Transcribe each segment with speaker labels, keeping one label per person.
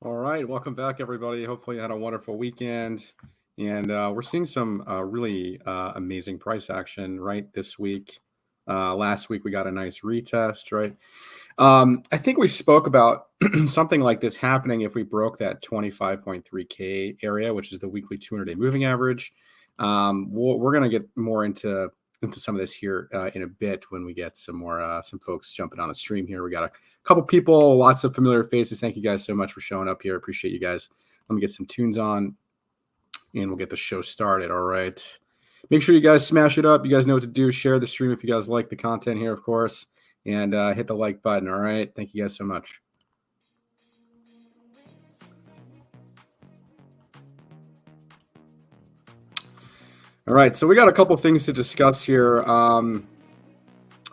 Speaker 1: All right, welcome back, everybody. Hopefully, you had a wonderful weekend, and we're seeing some really amazing price action right this week. Last week we got a nice retest, right? I think we spoke about something like this happening if we broke that 25.3K area, which is the weekly 200-day moving average. We're going to get more into some of this here in a bit when we get some folks jumping on the stream here. We got a couple people, lots of familiar faces. Thank you guys so much for showing up here. Appreciate you guys. Let me get some tunes on and we'll get the show started. All right. Make sure you guys smash it up. You guys know what to do. Share the stream if you guys like the content here, of course, and hit the like button. All right. Thank you guys so much. All right. So we got a couple things to discuss here.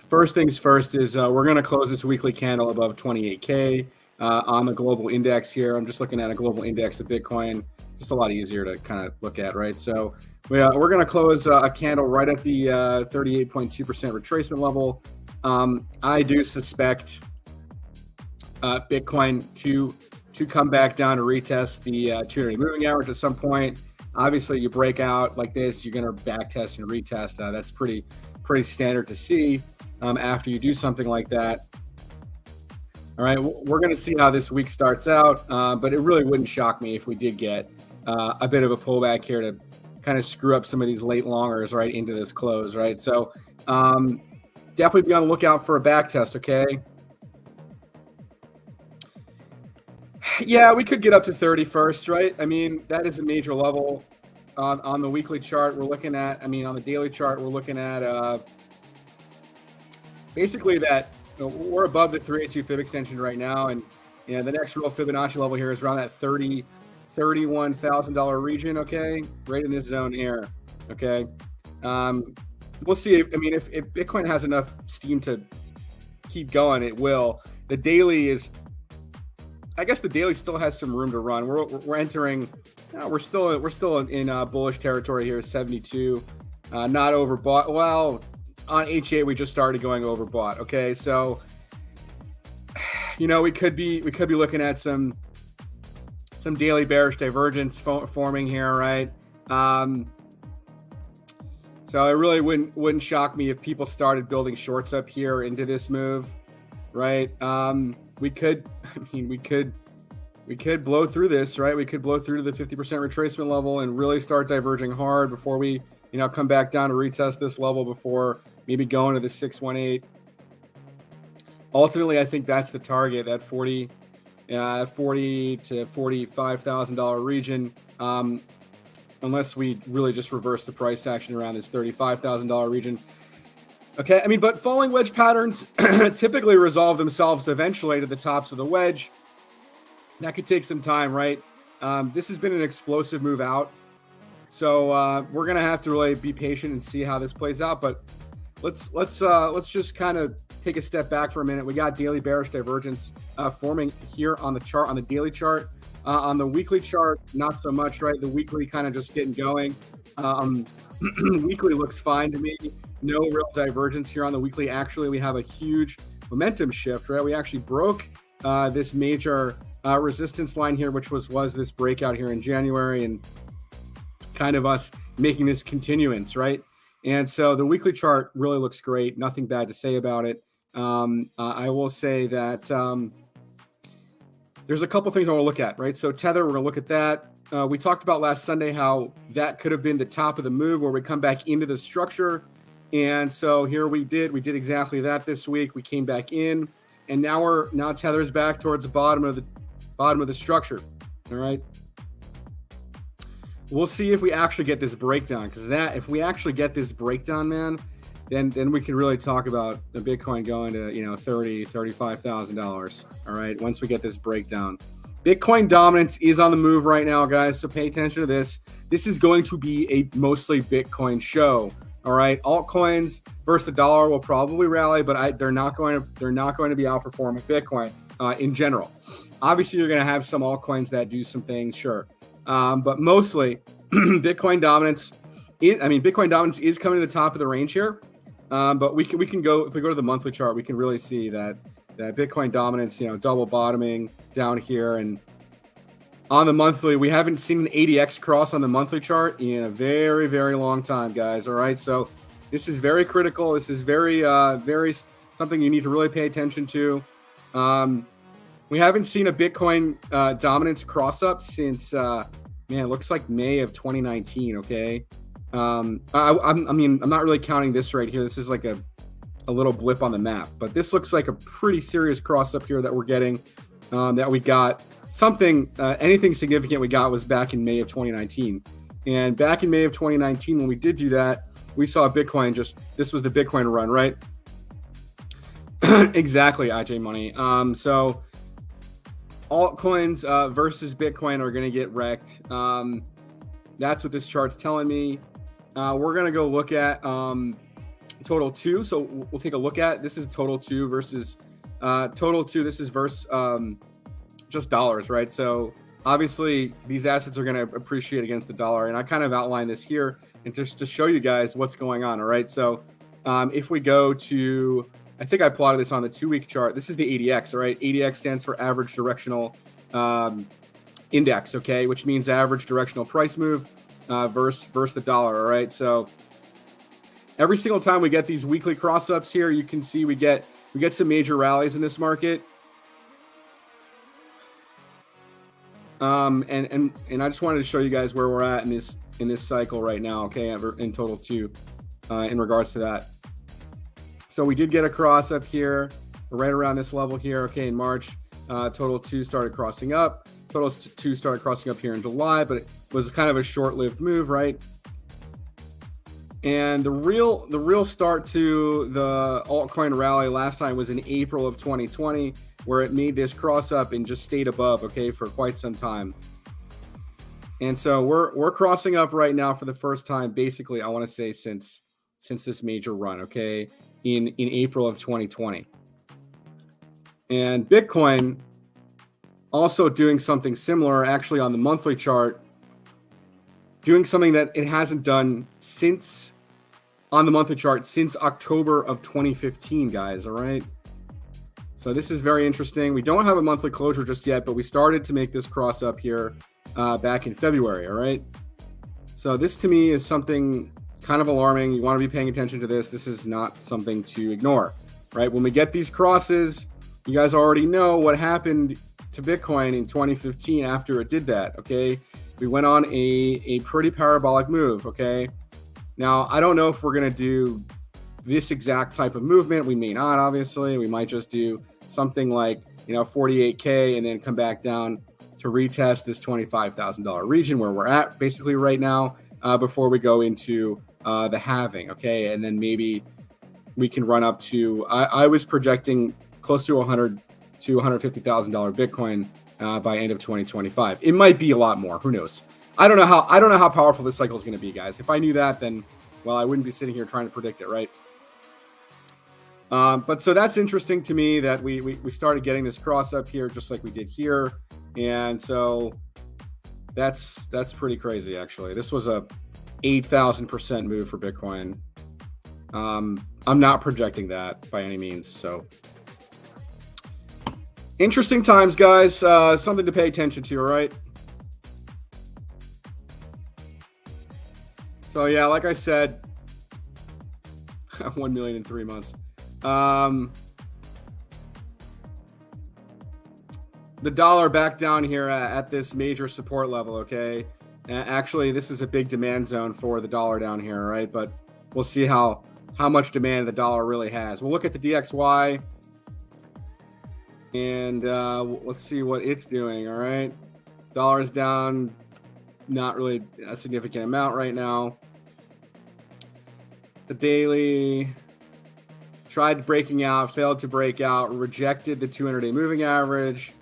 Speaker 1: First things first is we're going to close this weekly candle above 28K on the global index here. I'm just looking at a global index of Bitcoin. Just a lot easier to kind of look at, right? So we're going to close a candle right at the 38.2% retracement level. I do suspect Bitcoin to come back down to retest the 200-day moving average at some point. Obviously, you break out like this, you're going to back test and retest. That's pretty standard to see. After you do something like that. All right, we're going to see how this week starts out, but it really wouldn't shock me if we did get a bit of a pullback here to kind of screw up some of these late longers right into this close, right? So definitely be on the lookout for a back test, okay? Yeah, we could get up to 31st, right? I mean, that is a major level on the weekly chart. We're looking at, on the daily chart, we're looking at basically that we're above the 382 fib extension right now, and the next real Fibonacci level here is around that $31,000 region. Okay, right in this zone here. Okay, we'll see. If Bitcoin has enough steam to keep going, it will. The daily is, I guess, the daily still has some room to run. We're entering. We're still in bullish territory here. 72, not overbought. Well, on H8 we just started going overbought. Okay, so we could be looking at some daily bearish divergence forming here, right? So it really wouldn't shock me if people started building shorts up here into this move, right? We could blow through this, right? We could blow through to the 50% retracement level and really start diverging hard before we come back down to retest this level before maybe going to the 618. Ultimately, I think that's the target, that $40 to $45,000 region, unless we really just reverse the price action around this $35,000 region. Okay, but falling wedge patterns typically resolve themselves eventually to the tops of the wedge. That could take some time, right? This has been an explosive move out. So we're going to have to really be patient and see how this plays out. But let's just kind of take a step back for a minute. We got daily bearish divergence forming here on the chart, on the daily chart. On the weekly chart, not so much, right? The weekly kind of just getting going. Weekly looks fine to me. No real divergence here on the weekly. Actually, we have a huge momentum shift, right? We actually broke this major resistance line here, which was this breakout here in January, and kind of us making this continuance, right? And so the weekly chart really looks great. Nothing bad to say about it. I will say that there's a couple things I want to look at, right? So Tether, we're going to look at that. We talked about last Sunday how that could have been the top of the move where we come back into the structure. And so here we did exactly that this week. We came back in, and now Tether's back towards the bottom of the structure. All right. We'll see if we actually get this breakdown, because if we actually get this breakdown, man, then we can really talk about the Bitcoin going to $35,000. All right, once we get this breakdown. Bitcoin dominance is on the move right now, guys. So pay attention to this. This is going to be a mostly Bitcoin show. All right, altcoins versus the dollar will probably rally, but they're not going to be outperforming Bitcoin in general. Obviously, you're going to have some altcoins that do some things, sure. But mostly, Bitcoin dominance is coming to the top of the range here. But we can go, if we go to the monthly chart, we can really see that Bitcoin dominance, double bottoming down here, and on the monthly. We haven't seen an ADX cross on the monthly chart in a very, very long time, guys. All right, so this is very critical. This is very, very something you need to really pay attention to. We haven't seen a Bitcoin dominance cross up since, man, it looks like May of 2019. Okay, I mean, I'm not really counting this right here. This is like a little blip on the map, but this looks like a pretty serious cross up here that we're getting. That we got something, anything significant we got was back in May of 2019. And back in May of 2019, when we did do that, we saw Bitcoin this was the Bitcoin run, right? Exactly, IJ Money. So altcoins versus Bitcoin are going to get wrecked. That's what this chart's telling me. We're going to go look at total 2. So we'll take a look at, this is total 2 versus total 2. This is versus just dollars, right? So obviously these assets are going to appreciate against the dollar, and I kind of outline this here and just to show you guys what's going on. All right, so if we go to, I think I plotted this on the 2-week chart. This is the ADX, all right? ADX stands for average directional index, okay, which means average directional price move versus the dollar. All right, so every single time we get these weekly cross ups here, you can see we get some major rallies in this market. And I just wanted to show you guys where we're at in this cycle right now, okay, in total 2 in regards to that. So we did get a cross up here right around this level here, okay, in March. Total 2 started crossing up. Total 2 started crossing up here in July, but it was kind of a short-lived move, right? And the real start to the altcoin rally last time was in April of 2020, where it made this cross up and just stayed above, okay, for quite some time. And so we're crossing up right now for the first time, basically, I want to say since this major run, okay, in April of 2020. And Bitcoin also doing something similar, actually on the monthly chart, doing something that it hasn't done since on the monthly chart since October of 2015, guys. All right. So this is very interesting. We don't have a monthly closure just yet, but we started to make this cross up here back in February. All right. So this to me is something kind of alarming. You want to be paying attention to this. This is not something to ignore, right? When we get these crosses, you guys already know what happened to Bitcoin in 2015 after it did that. Okay. We went on a pretty parabolic move. Okay. Now, I don't know if we're going to do this exact type of movement. We may not, obviously. We might just do something like, 48K and then come back down to retest this $25,000 region where we're at basically right now before we go into the halving. Okay. And then maybe we can run up to, I was projecting close to $100,000 to $150,000 Bitcoin by end of 2025. It might be a lot more. Who knows? I don't know how powerful this cycle is going to be, guys. If I knew that, then, well, I wouldn't be sitting here trying to predict it, right? But so that's interesting to me that we started getting this cross up here just like we did here. And so that's pretty crazy, actually. This was a 8,000% move for Bitcoin. I'm not projecting that by any means. So interesting times, guys. Something to pay attention to, all right? So yeah, like I said, 1 million in 3 months. The dollar back down here at this major support level, okay? Actually, this is a big demand zone for the dollar down here, right? But we'll see how much demand the dollar really has. We'll look at the DXY, and let's see what it's doing, all right? Dollar's down, not really a significant amount right now. The daily tried breaking out, failed to break out, rejected the 200-day moving average,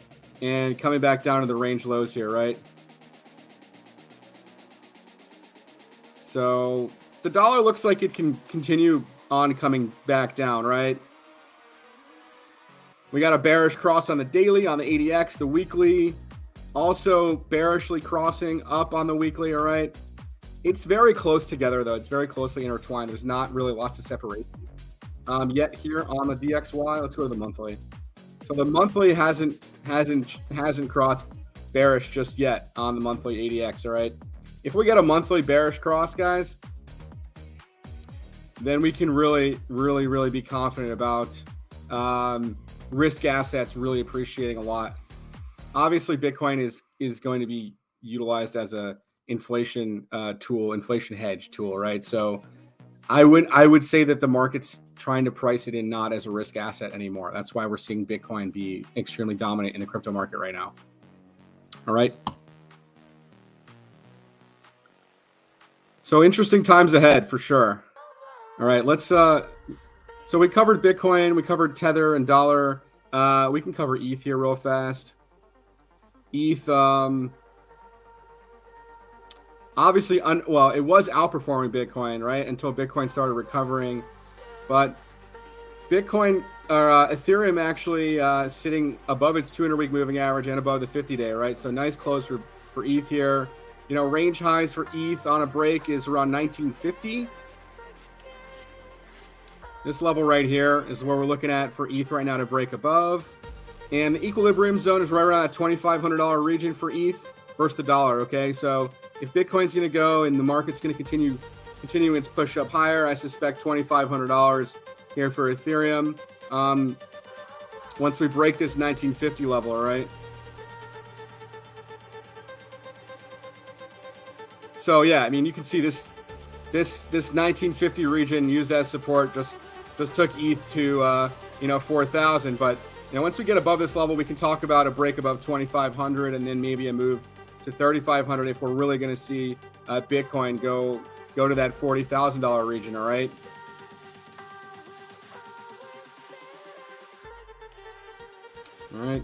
Speaker 1: and coming back down to the range lows here, right? So the dollar looks like it can continue on coming back down, right? We got a bearish cross on the daily, on the ADX, the weekly, also bearishly crossing up on the weekly, all right? It's very close together, though. It's very closely intertwined. There's not really lots of separation. Yet here on the DXY, let's go to the monthly. So the monthly hasn't crossed bearish just yet on the monthly ADX. All right, if we get a monthly bearish cross, guys, then we can really be confident about risk assets really appreciating a lot. Obviously, Bitcoin is going to be utilized as a inflation tool, inflation hedge tool, right? So I would say that the market's trying to price it in not as a risk asset anymore. That's why we're seeing Bitcoin be extremely dominant in the crypto market right now. All right. So interesting times ahead for sure. All right, let's so we covered Bitcoin, we covered Tether and dollar. We can cover ETH here real fast. ETH obviously well, it was outperforming Bitcoin, right? Until Bitcoin started recovering. But Bitcoin or Ethereum actually sitting above its 200-week moving average and above the 50-day, right? So nice close for ETH here. You know, range highs for ETH on a break is around 1950. This level right here is where we're looking at for ETH right now to break above. And the equilibrium zone is right around that $2,500 region for ETH versus the dollar, okay? So if Bitcoin's going to go and the market's going to continue its push up higher, I suspect $2,500 here for Ethereum. Once we break this 1950 level, all right? So yeah, I mean, you can see this 1950 region used as support just took ETH to 4,000. But once we get above this level, we can talk about a break above 2,500 and then maybe a move to 3,500 if we're really going to see Bitcoin go to that $40,000 region. All right. All right.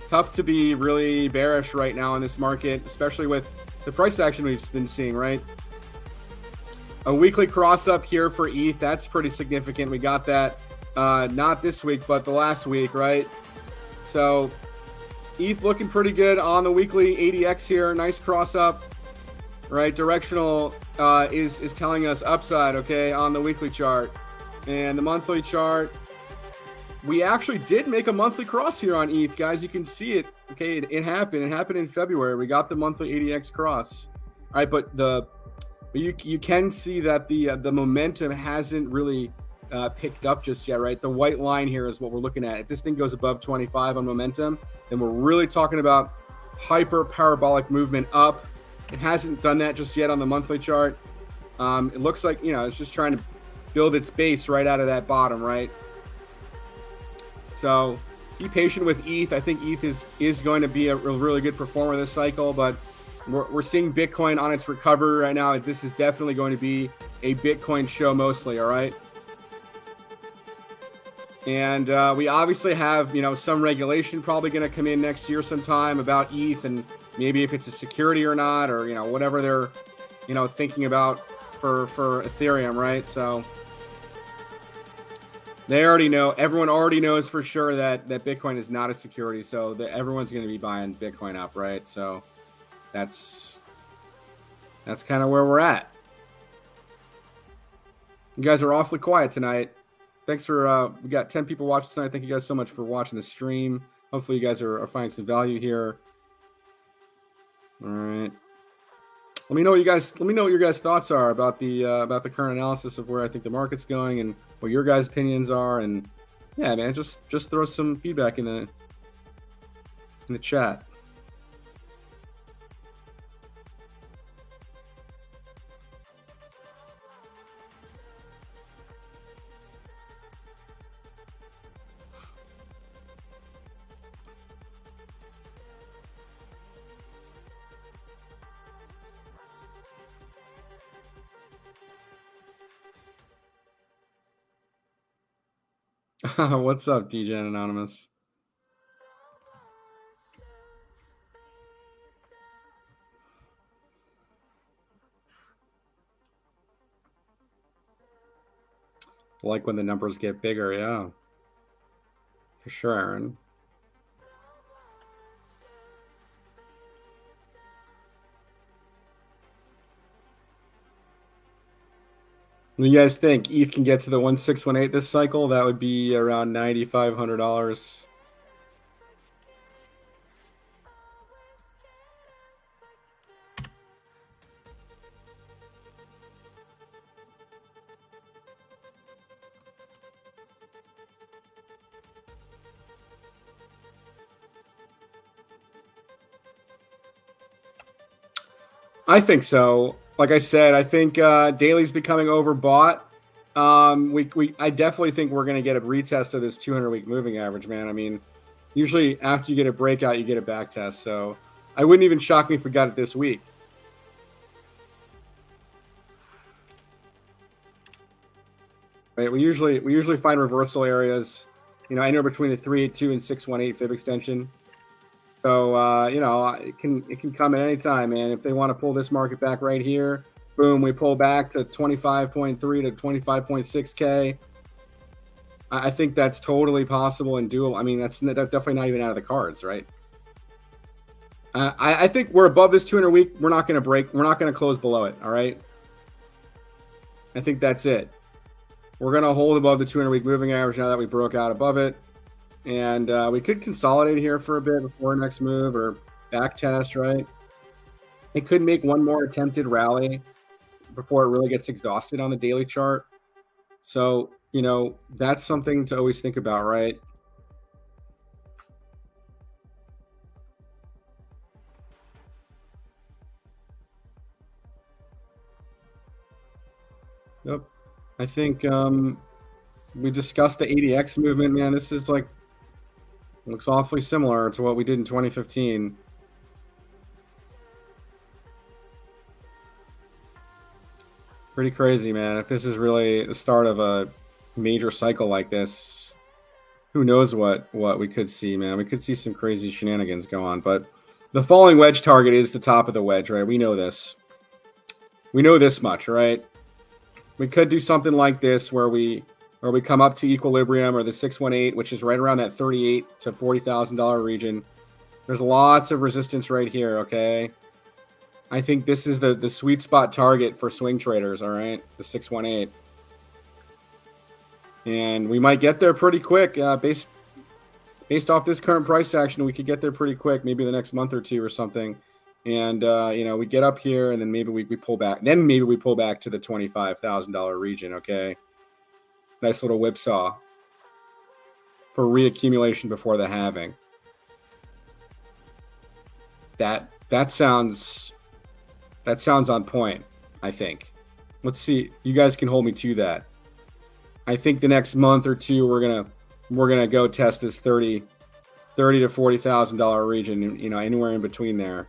Speaker 1: Tough to be really bearish right now in this market, especially with the price action we've been seeing, right? A weekly cross up here for ETH, that's pretty significant. We got that not this week, but the last week, right? So ETH looking pretty good on the weekly ADX here. Nice cross up, right? Directional is telling us upside, okay, on the weekly chart. And the monthly chart, we actually did make a monthly cross here on ETH, guys. You can see it. Okay, it happened. It happened in February. We got the monthly ADX cross. All right, but you can see that the momentum hasn't really picked up just yet, right? The white line here is what we're looking at. If this thing goes above 25 on momentum, then we're really talking about hyper parabolic movement up. It hasn't done that just yet on the monthly chart. It looks like it's just trying to build its base right out of that bottom, right? So be patient with ETH. I think ETH is going to be a really good performer this cycle, but we're seeing Bitcoin on its recovery right now. This is definitely going to be a Bitcoin show mostly, all right? And we obviously have, some regulation probably going to come in next year sometime about ETH and maybe if it's a security or not, or, whatever they're, thinking about for Ethereum, right? So they already know, everyone already knows for sure that Bitcoin is not a security. So everyone's going to be buying Bitcoin up, right? So that's kind of where we're at. You guys are awfully quiet tonight. Thanks for, we got 10 people watching tonight. Thank you guys so much for watching the stream. Hopefully you guys are finding some value here. All right. Let me know what your guys' thoughts are about the current analysis of where I think the market's going and what your guys' opinions are. And yeah, man, just throw some feedback in the chat. What's up, DJ Anonymous? Like when the numbers get bigger, yeah. For sure, Aaron. What do you guys think? ETH can get to the 1618 this cycle? That would be around $9,500. I think so. Like I said, I think daily's becoming overbought. I definitely think we're going to get a retest of this 200-week moving average, man. I mean, usually after you get a breakout, you get a back test. So I wouldn't even shock me if we got it this week. Right? We usually find reversal areas, anywhere between the 382 and 618 fib extension. So it can come at any time, man. If they want to pull this market back right here, boom, we pull back to 25.3 to 25.6K. I think that's totally possible and doable. I mean, that's definitely not even out of the cards, right? I think we're above this 200 week. We're not going to break. We're not going to close below it. All right. I think that's it. We're going to hold above the 200 week moving average now that we broke out above it. And we could consolidate here for a bit before our next move or back test, right? It could make one more attempted rally before it really gets exhausted on the daily chart. So, that's something to always think about, right? Yep. I think we discussed the ADX movement, man. This is looks awfully similar to what we did in 2015. Pretty crazy, man. If this is really the start of a major cycle like this, who knows what we could see, man. We could see some crazy shenanigans go on. But the falling wedge target is the top of the wedge, right? We know this. We know this much, right? We could do something like this where we come up to equilibrium or the 618, which is right around that $38,000 to $40,000 region. There's lots of resistance right here, okay? I think this is the sweet spot target for swing traders, all right? The 618. And we might get there pretty quick. Based off this current price action, we could get there pretty quick, maybe the next month or two or something. And, we get up here and then maybe we pull back. Then maybe we pull back to the $25,000 region, okay? Nice little whipsaw for reaccumulation before the halving. That sounds on point, I think. Let's see. You guys can hold me to that. I think the next month or two we're gonna go test this $30,000 to $40,000 region. Anywhere in between there,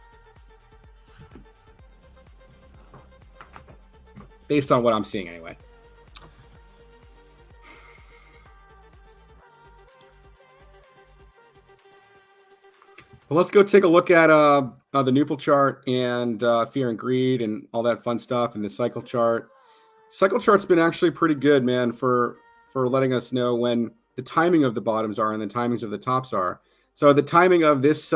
Speaker 1: based on what I'm seeing anyway. Well, let's go take a look at the Nupal chart and fear and greed and all that fun stuff, and the cycle chart. Cycle chart's been actually pretty good, man, for letting us know when the timing of the bottoms are and the timings of the tops are. So the timing of this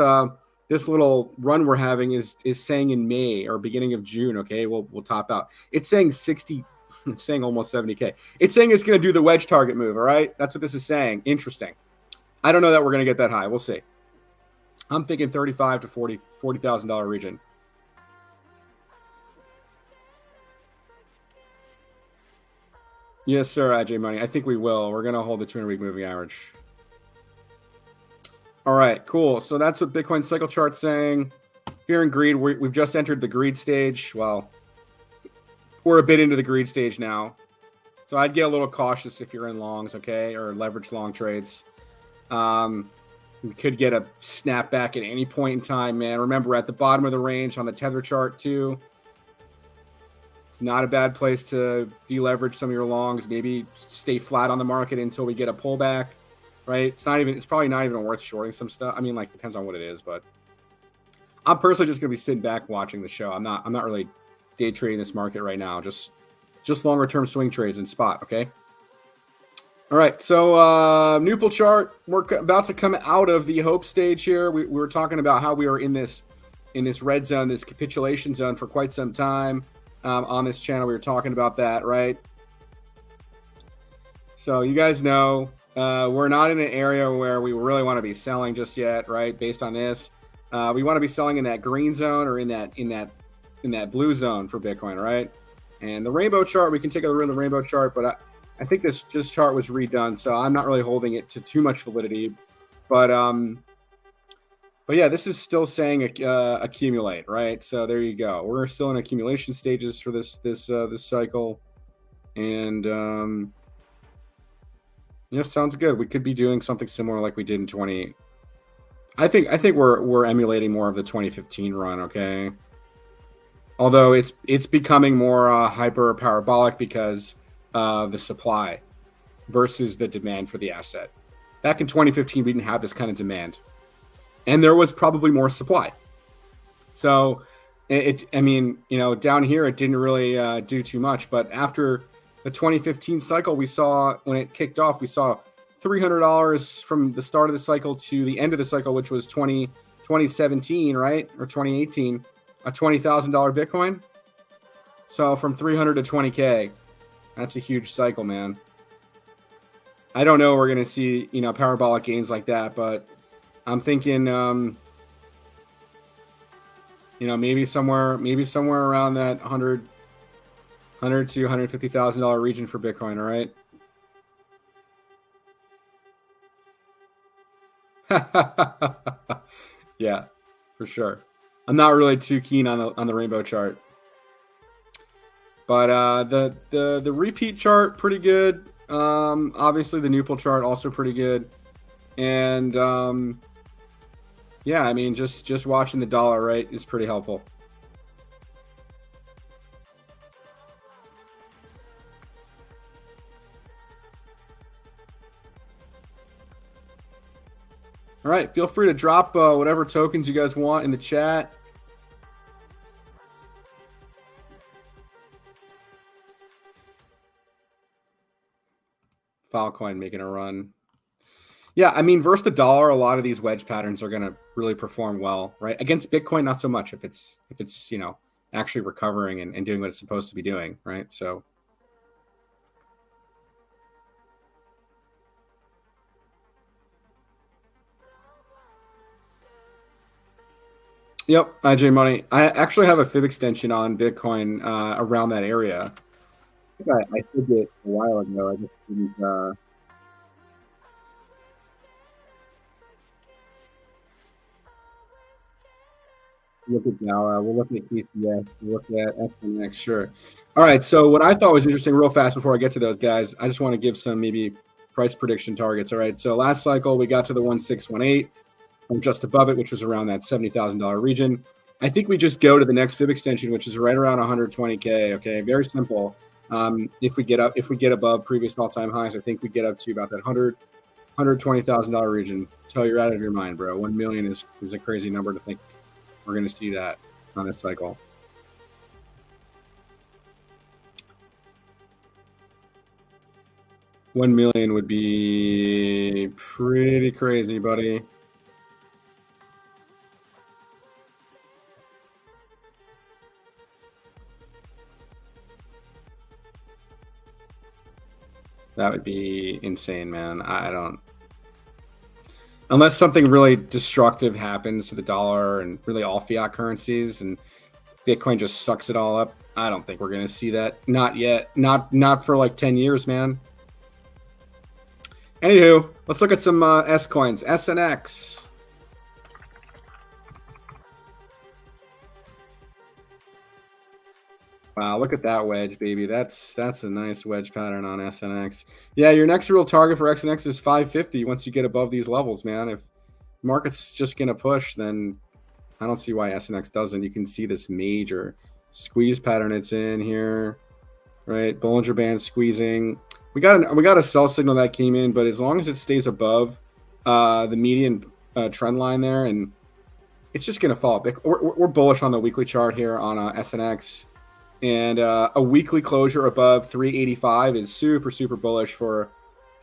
Speaker 1: this little run we're having is saying in May or beginning of June. Okay, we'll top out. It's saying 60. It's saying almost 70K. It's saying it's going to do the wedge target move. All right, that's what this is saying. Interesting. I don't know that we're going to get that high. We'll see. I'm thinking $35,000 to $40,000 region. Yes, sir, IJ Money. I think we will. We're going to hold the 200-week moving average. All right, cool. So that's what Bitcoin cycle chart's saying. Fear and greed. We've just entered the greed stage. Well, we're a bit into the greed stage now. So I'd get a little cautious if you're in longs, okay, or leverage long trades. We could get a snapback at any point in time, man. Remember, at the bottom of the range on the tether chart, too. It's not a bad place to deleverage some of your longs. Maybe stay flat on the market until we get a pullback, right? It's probably not even worth shorting some stuff. I mean, depends on what it is, but I'm personally just going to be sitting back watching the show. I'm not really day trading this market right now. Just longer term swing trades in spot, okay? All right, so Nupal chart, we're about to come out of the hope stage here. We were talking about how we are in this red zone, this capitulation zone for quite some time on this channel. We were talking about that, right? So you guys know we're not in an area where we really want to be selling just yet, right? Based on this, we want to be selling in that green zone or in that blue zone for Bitcoin, right? And the rainbow chart, we can take a look at the rainbow chart, but I think this chart was redone, so I'm not really holding it to too much validity. But But yeah, this is still saying accumulate, right? So there you go. We're still in accumulation stages for this cycle, and yeah, sounds good. We could be doing something similar like we did in 20. I think we're emulating more of the 2015 run. Okay, although it's becoming more hyper parabolic because of the supply versus the demand for the asset. Back in 2015, we didn't have this kind of demand, and there was probably more supply. So I mean, you know, down here it didn't really do too much, but after the 2015 cycle, we saw when it kicked off, we saw $300 from the start of the cycle to the end of the cycle, which was 2017, right? Or 2018, a $20,000 Bitcoin. So from 300 to 20K, that's a huge cycle, man. I don't know we're going to see, you know, parabolic gains like that, but I'm thinking, you know, maybe somewhere around that 100 to $150,000 region for Bitcoin. All right. Yeah, for sure. I'm not really too keen on the rainbow chart, but the repeat chart pretty good. Obviously the Newport chart also pretty good, and yeah, I mean just watching the dollar, right, is pretty helpful. All right, feel free to drop whatever tokens you guys want in the chat. Filecoin making a run. Yeah, I mean, versus the dollar, a lot of these wedge patterns are going to really perform well, right? Against Bitcoin, not so much if it's you know, actually recovering and doing what it's supposed to be doing, right? So. Yep, IJ Money. I actually have a fib extension on Bitcoin around that area. I did it a while ago. I just didn't. Look at now. We're looking at PCS. We're looking at SNX. Sure. All right. So what I thought was interesting, real fast before I get to those guys, I just want to give some maybe price prediction targets. All right. So last cycle we got to the 1618. I'm just above it, which was around that $70,000 region. I think we just go to the next fib extension, which is right around 120K. Okay, very simple. If we get above previous all-time highs, I think we get up to about that $120,000 region. Tell you're out of your mind, bro. 1 million is a crazy number to think we're going to see that on this cycle. $1 million would be pretty crazy, buddy. That would be insane, man. I don't, unless something really destructive happens to the dollar and really all fiat currencies and Bitcoin just sucks it all up. I don't think we're going to see that. Not yet. Not for like 10 years, man. Anywho, let's look at some S coins. SNX. Wow, look at that wedge, baby. That's a nice wedge pattern on SNX. Yeah, your next real target for SNX is 550 once you get above these levels, man. If market's just going to push, then I don't see why SNX doesn't. You can see this major squeeze pattern it's in here, right? Bollinger Band squeezing. We got a sell signal that came in, but as long as it stays above the median trend line there, and it's just going to fall. We're bullish on the weekly chart here on SNX. And a weekly closure above 385 is super bullish for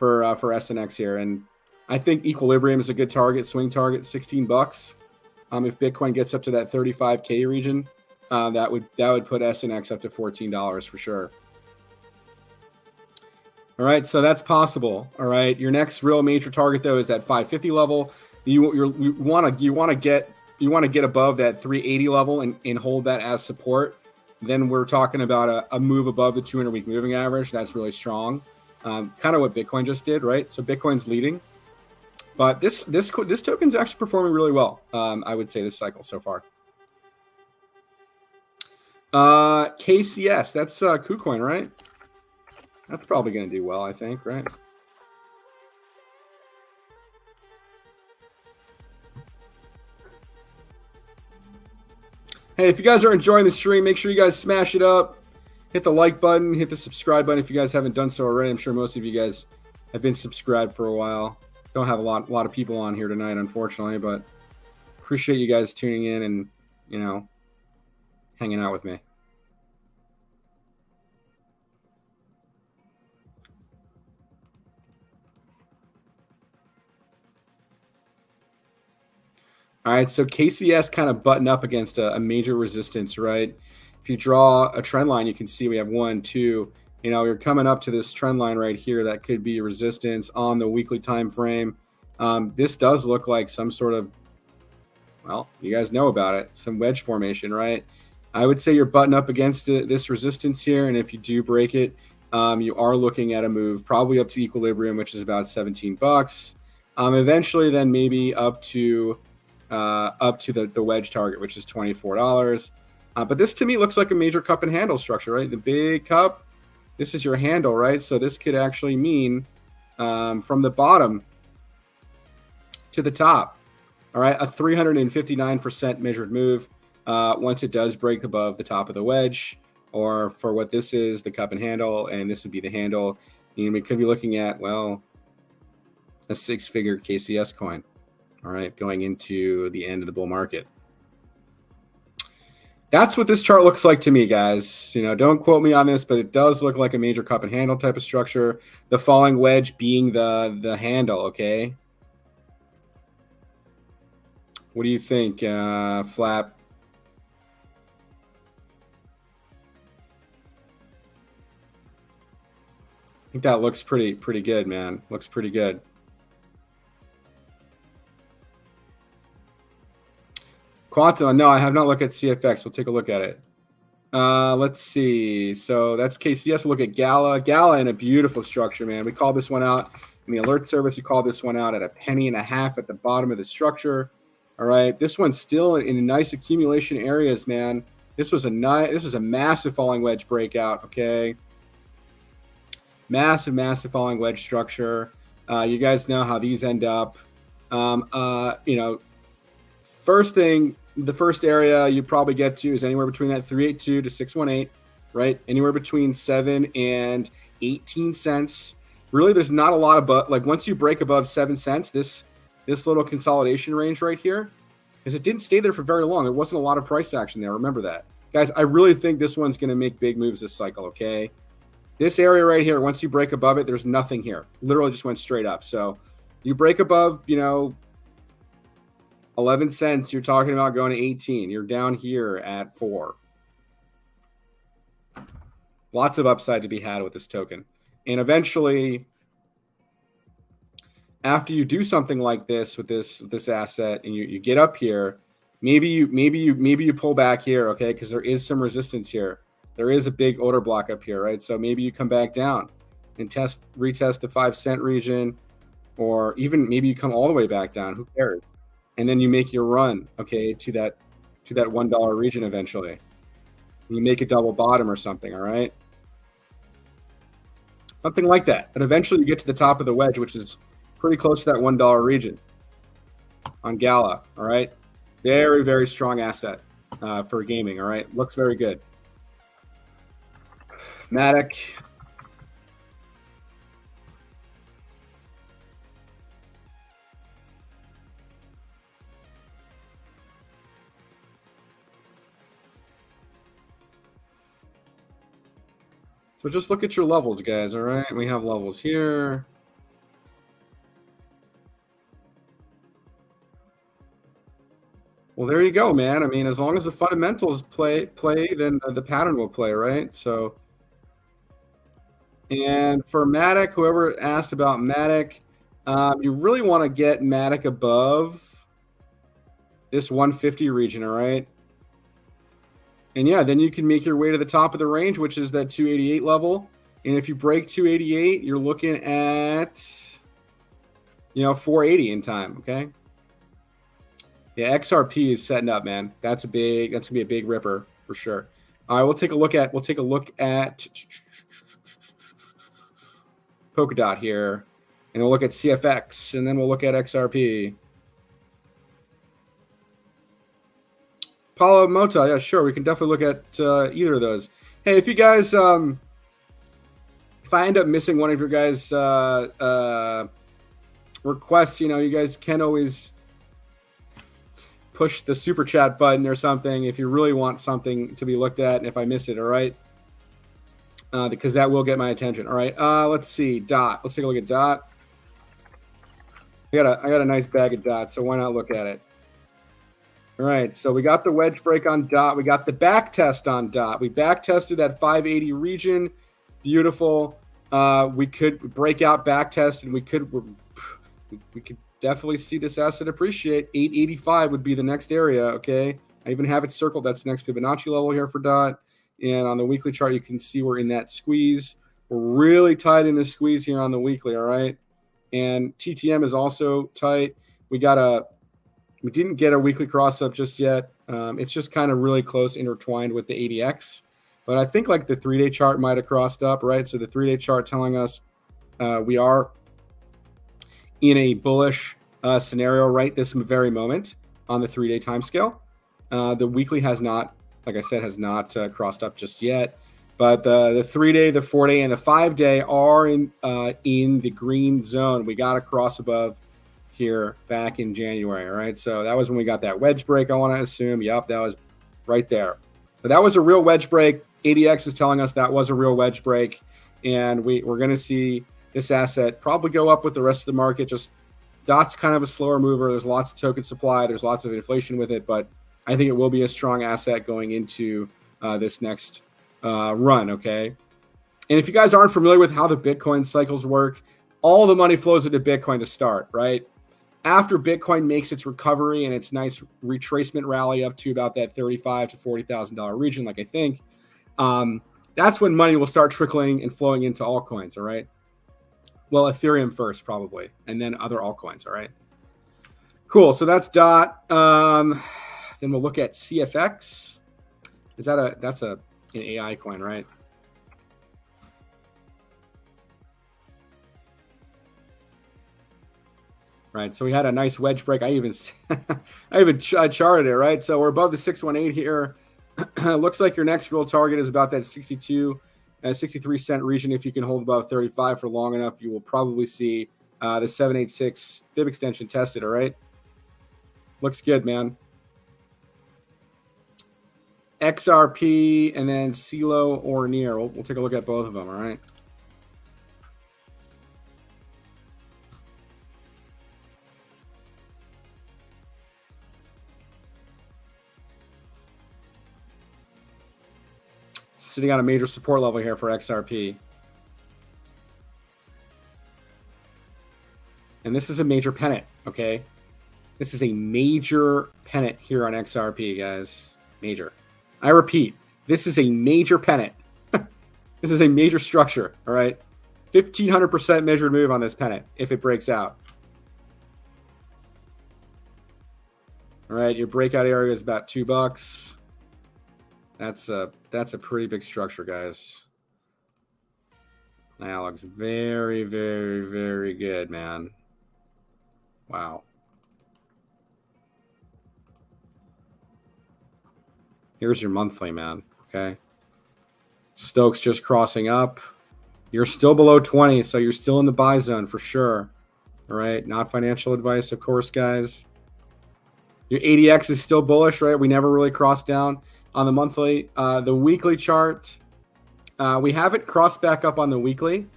Speaker 1: SNX here. And I think equilibrium is a good target, swing target, $16. If Bitcoin gets up to that 35K region, that would put SNX up to $14 for sure. All right, so that's possible. All right, your next real major target though is that 550 level. You want to get above that 380 level and hold that as support. Then we're talking about a move above the 200-week moving average. That's really strong. Kind of what Bitcoin just did, right? So Bitcoin's leading. But this token's actually performing really well. I would say this cycle so far. KCS, that's KuCoin, right? That's probably going to do well, I think, right? Hey, if you guys are enjoying the stream, make sure you guys smash it up. Hit the like button, hit the subscribe button if you guys haven't done so already. I'm sure most of you guys have been subscribed for a while. Don't have a lot of people on here tonight, unfortunately, but appreciate you guys tuning in and, you know, hanging out with me. All right, so KCS kind of button up against a major resistance, right? If you draw a trend line, you can see we have 1, 2. You know, you're coming up to this trend line right here that could be resistance on the weekly time frame. This does look like some sort of, well, you guys know about it, some wedge formation, right? I would say you're butting up against this resistance here, and if you do break it, you are looking at a move probably up to equilibrium, which is about $17. Eventually, then maybe up to the wedge target, which is $24. But this to me looks like a major cup and handle structure, right? The big cup, this is your handle, right? So this could actually mean from the bottom to the top, all right, a 359% measured move once it does break above the top of the wedge, or for what this is, the cup and handle, and this would be the handle. And we could be looking at, well, a 6-figure KCS coin. All right, going into the end of the bull market. That's what this chart looks like to me, guys. You know, don't quote me on this, but it does look like a major cup and handle type of structure. The falling wedge being the handle, okay? What do you think, Flap? I think that looks pretty good, man. Looks pretty good. Quantum, no, I have not looked at CFX. We'll take a look at it. Let's see. So that's KCS. We'll look at Gala. Gala in a beautiful structure, man. We call this one out in the alert service. We call this one out at a $0.015 at the bottom of the structure. All right. This one's still in nice accumulation areas, man. This was a massive falling wedge breakout. Okay. Massive falling wedge structure. You guys know how these end up. You know, first thing, the first area you probably get to is anywhere between that 382 to 618, right? Anywhere between 7 and 18 cents. Really, there's not a lot of, like once you break above 7 cents, this little consolidation range right here, because it didn't stay there for very long. There wasn't a lot of price action there. Remember that. Guys, I really think this one's going to make big moves this cycle, okay? This area right here, once you break above it, there's nothing here. Literally just went straight up. So you break above, you know, 11 cents, you're talking about going to 18. You're down here at 4. Lots of upside to be had with this token. And eventually, after you do something like this with this asset and you get up here, maybe you pull back here, okay? Because there is some resistance here. There is a big order block up here, right? So maybe you come back down and retest the 5 cent region, or even maybe you come all the way back down. Who cares? And then you make your run, okay, to that $1 region eventually. You make a double bottom or something, all right? Something like that. But eventually you get to the top of the wedge, which is pretty close to that $1 region on Gala, all right? Very, very strong asset for gaming, all right? Looks very good. Matic. So just look at your levels, guys, all right? We have levels here. Well, there you go, man. I mean, as long as the fundamentals play, then the pattern will play, right? So, and for Matic, whoever asked about Matic, you really want to get Matic above this 150 region, all right? And yeah, then you can make your way to the top of the range, which is that 288 level. And if you break 288, you're looking at 480 in time. Okay. Yeah, XRP is setting up, man. That's gonna be a big ripper for sure. All right, we'll take a look at Polkadot here, and we'll look at CFX, and then we'll look at XRP. Paulo Mota, yeah, sure. We can definitely look at either of those. Hey, if you guys, if I end up missing one of your guys' requests, you guys can always push the super chat button or something if you really want something to be looked at. And if I miss it, all right, because that will get my attention. All right, let's see. Dot. Let's take a look at Dot. I got a nice bag of Dot, so why not look at it? All right, so we got the wedge break on Dot. We got the back test on Dot. We back tested that 580 region. Beautiful. We could break out back test, and we could definitely see this asset appreciate. 885 would be the next area. Okay, I even have it circled. That's the next Fibonacci level here for Dot. And on the weekly chart, you can see we're in that squeeze. We're really tight in the squeeze here on the weekly. All right, and TTM is also tight. We didn't get a weekly cross up just yet. It's just kind of really close intertwined with the ADX. But I think like the 3-day chart might have crossed up, right? So the 3-day chart telling us we are in a bullish scenario right this very moment on the 3-day time scale. The weekly has not, like I said, has not crossed up just yet. But the 3-day, the 4-day, and the 5-day are in the green zone. We got to cross above here back in January, all right? So that was when we got that wedge break, I want to assume. Yep, that was right there. But that was a real wedge break. ADX is telling us that was a real wedge break, and we're going to see this asset probably go up with the rest of the market. Just Dot's kind of a slower mover. There's lots of token supply. There's lots of inflation with it, but I think it will be a strong asset going into this next run, okay? And if you guys aren't familiar with how the Bitcoin cycles work, all the money flows into Bitcoin to start, right? After Bitcoin makes its recovery and its nice retracement rally up to about that $35,000 to $40,000 region, like I think, that's when money will start trickling and flowing into altcoins, all right? Well, Ethereum first, probably, and then other altcoins, all right? Cool, so that's Dot. Then we'll look at CFX. That's an AI coin, right? Right, so we had a nice wedge break. I even charted it, right? So we're above the 618 here. Looks like your next real target is about that 63 cent region. If you can hold above 35 for long enough, you will probably see the 786 fib extension tested, all right? Looks good, man. XRP and then CeeLo or near. We'll take a look at both of them, all right? Sitting on a major support level here for XRP. And this is a major pennant, okay? This is a major pennant here on XRP, guys. Major. I repeat, this is a major pennant. This is a major structure, all right? 1,500% measured move on this pennant if it breaks out. All right, your breakout area is about $2. That's a pretty big structure, guys. That looks very, very, very good, man. Wow. Here's your monthly, man. Okay. Stokes just crossing up. You're still below 20, so you're still in the buy zone for sure. All right. Not financial advice, of course, guys. Your ADX is still bullish, right? We never really crossed down on the monthly. The weekly chart, we haven't crossed back up on the weekly,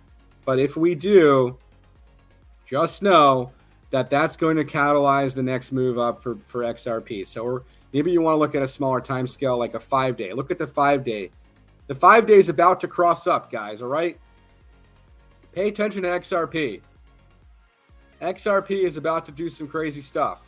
Speaker 1: but if we do, just know that that's going to catalyze the next move up for XRP. So maybe you want to look at a smaller time scale, like a 5-day. Look at the 5-day. The 5-day is about to cross up, guys, all right? Pay attention to XRP. XRP is about to do some crazy stuff.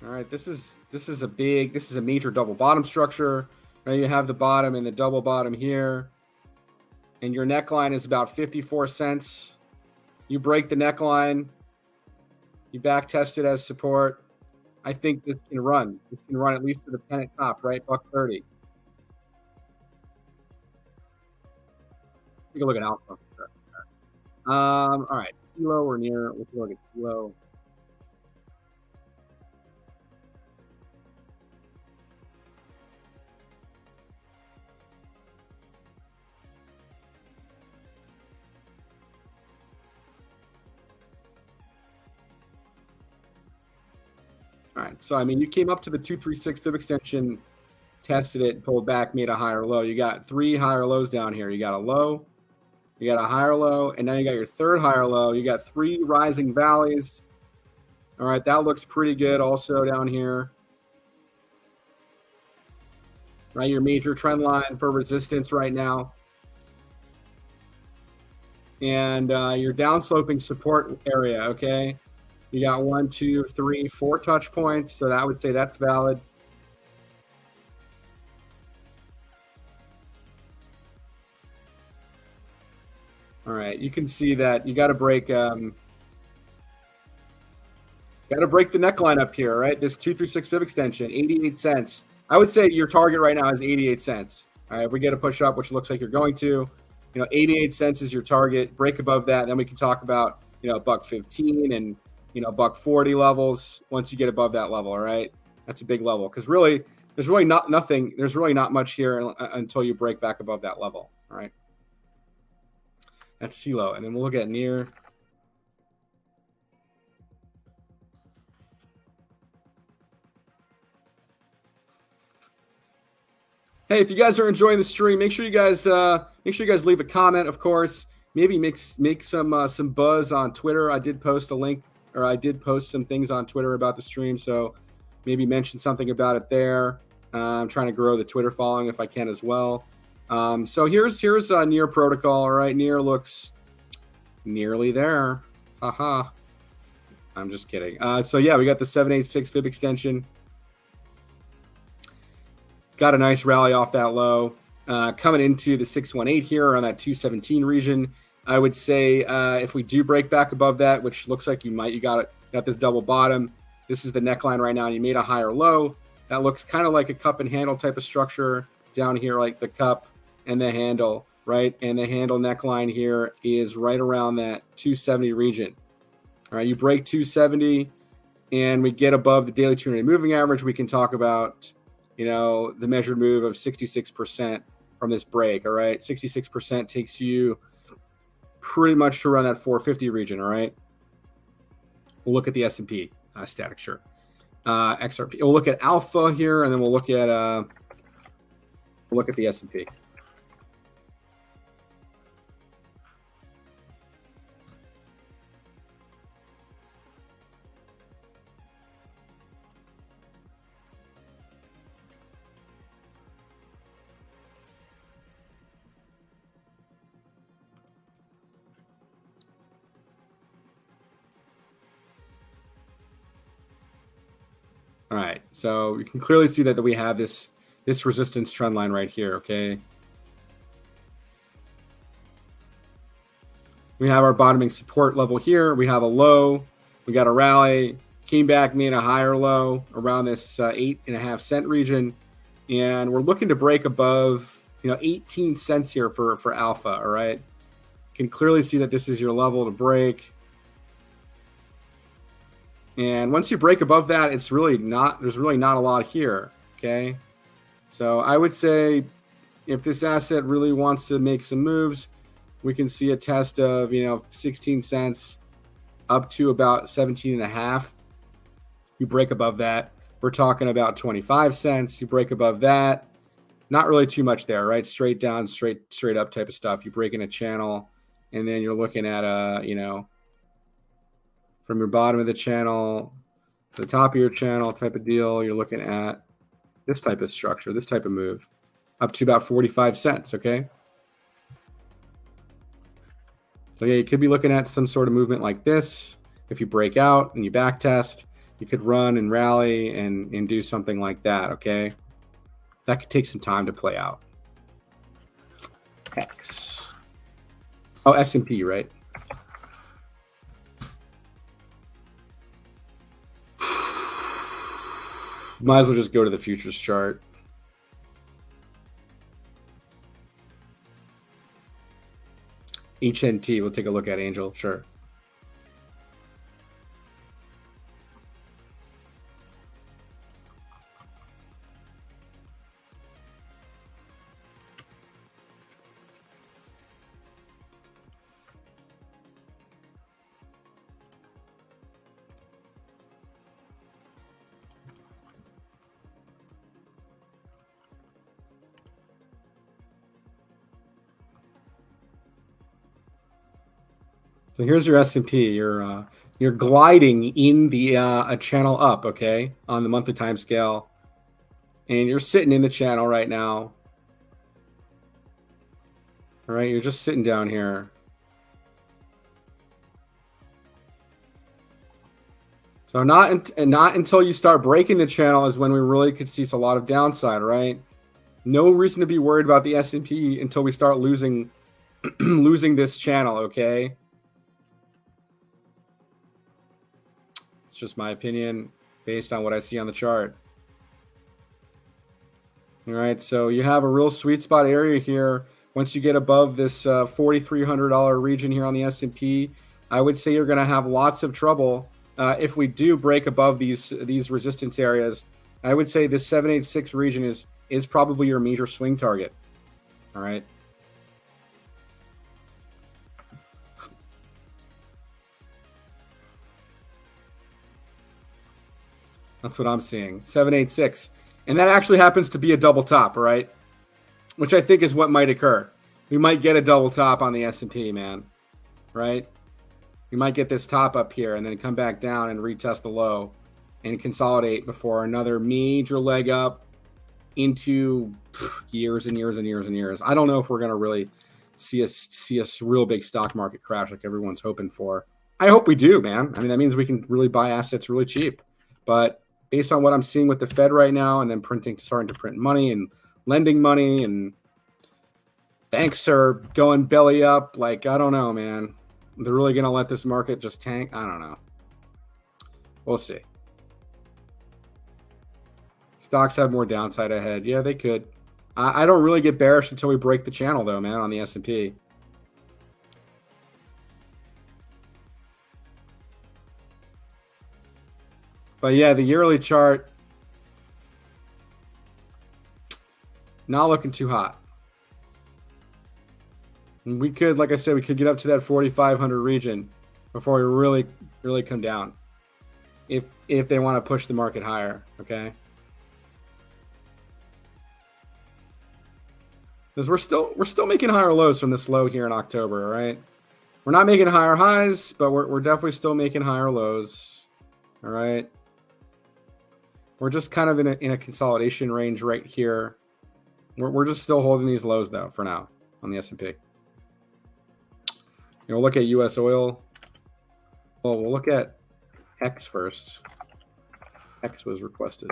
Speaker 1: All right, this is a major double bottom structure. Now you have the bottom and the double bottom here. and your neckline is about 54 cents. You break the neckline, you back test it as support. I think this can run. This can run at least to the pennant top, right? $1.30. Take a look at alpha. All right, CeeLo or near. Let's look at CeeLo. All right, so I mean, you came up to the 236 fib extension, tested it, pulled back, made a higher low. You got 3 higher lows down here. You got a low, you got a higher low, and now you got your third higher low. You got 3 rising valleys. All right, that looks pretty good also down here. Right, your major trend line for resistance right now. And your downsloping support area, okay? You got 1, 2, 3, 4 touch points, so that would say that's valid. All right, you can see that you got to break the neckline up here, right? This 236 fib extension, 88 cents. I would say your target right now is 88 cents. All right, if we get a push up, which looks like you're going to, 88 cents is your target. Break above that, then we can talk about, $1.15 and $1.40 levels once you get above that level. All right, that's a big level because really, there's really not much here until you break back above that level. All right, that's CeeLo, and then we'll look at near. Hey, if you guys are enjoying the stream, make sure you guys leave a comment. Of course, maybe make some buzz on Twitter. I did post a link, or I did post some things on Twitter about the stream, so maybe mention something about it there. I'm trying to grow the Twitter following if I can as well. So here's near protocol. All right, near looks nearly there. Haha. I'm just kidding. So yeah, we got the 786 fib extension. Got a nice rally off that low. Coming into the 618 here around that 217 region. I would say if we do break back above that, which looks like you might, you got this double bottom. This is the neckline right now, and you made a higher low. That looks kind of like a cup and handle type of structure down here, like the cup and the handle, right? And the handle neckline here is right around that 270 region. All right, you break 270 and we get above the daily 200 moving average. We can talk about, the measured move of 66% from this break. All right, 66% takes you pretty much to around that 450 region. All right, we'll look at the S&P static chart, XRP. We'll look at alpha here, and then we'll look at the S&P. All right, so you can clearly see that we have this resistance trend line right here, okay? We have our bottoming support level here. We have a low. We got a rally. Came back, made a higher low around this 8.5 cent region. And we're looking to break above, 18 cents here for alpha, all right? You can clearly see that this is your level to break. And once you break above that, there's really not a lot here, okay? So I would say if this asset really wants to make some moves, we can see a test of, 16 cents up to about 17.5. You break above that, we're talking about 25 cents. You break above that, not really too much there, right? Straight down, straight up type of stuff. You break in a channel, and then you're looking at from your bottom of the channel to the top of your channel type of deal, you're looking at this type of structure, this type of move, up to about 45 cents, okay? So yeah, you could be looking at some sort of movement like this. If you break out and you back test, you could run and rally and do something like that, okay? That could take some time to play out. X. Oh, S&P, right? Might as well just go to the futures chart. HNT, we'll take a look at, Angel, sure. So here's your S&P. You're gliding in the a channel up, okay, on the monthly time scale, and you're sitting in the channel right now. All right, you're just sitting down here. So not until you start breaking the channel is when we really could see a lot of downside, right? No reason to be worried about the S&P until we start losing losing this channel, okay? It's just my opinion based on what I see on the chart. All right, so you have a real sweet spot area here. Once you get above this $4,300 region here on the S&P, I would say you're going to have lots of trouble if we do break above these resistance areas. I would say this 786 region is probably your major swing target. All right. That's what I'm seeing. 786. And that actually happens to be a double top, all right? Which I think is what might occur. We might get a double top on the S&P, man. Right? We might get this top up here and then come back down and retest the low and consolidate before another major leg up into years and years and years and years. I don't know if we're going to really see a real big stock market crash like everyone's hoping for. I hope we do, man. I mean, that means we can really buy assets really cheap. But based on what I'm seeing with the Fed right now, and then starting to print money and lending money, and banks are going belly up, like, I don't know, man. They're really going to let this market just tank? I don't know. We'll see. Stocks have more downside ahead. Yeah, they could. I don't really get bearish until we break the channel, though, man, on the S&P. But yeah, the yearly chart, not looking too hot. And we could, like I said, we could get up to that 4,500 region before we really come down. If they want to push the market higher, okay? Because we're still making higher lows from this low here in October, all right? We're not making higher highs, but we're definitely still making higher lows, all right? We're just kind of in a consolidation range right here. We're just still holding these lows, though, for now on the S&P. We'll look at U.S. oil. Well, we'll look at X first. X was requested.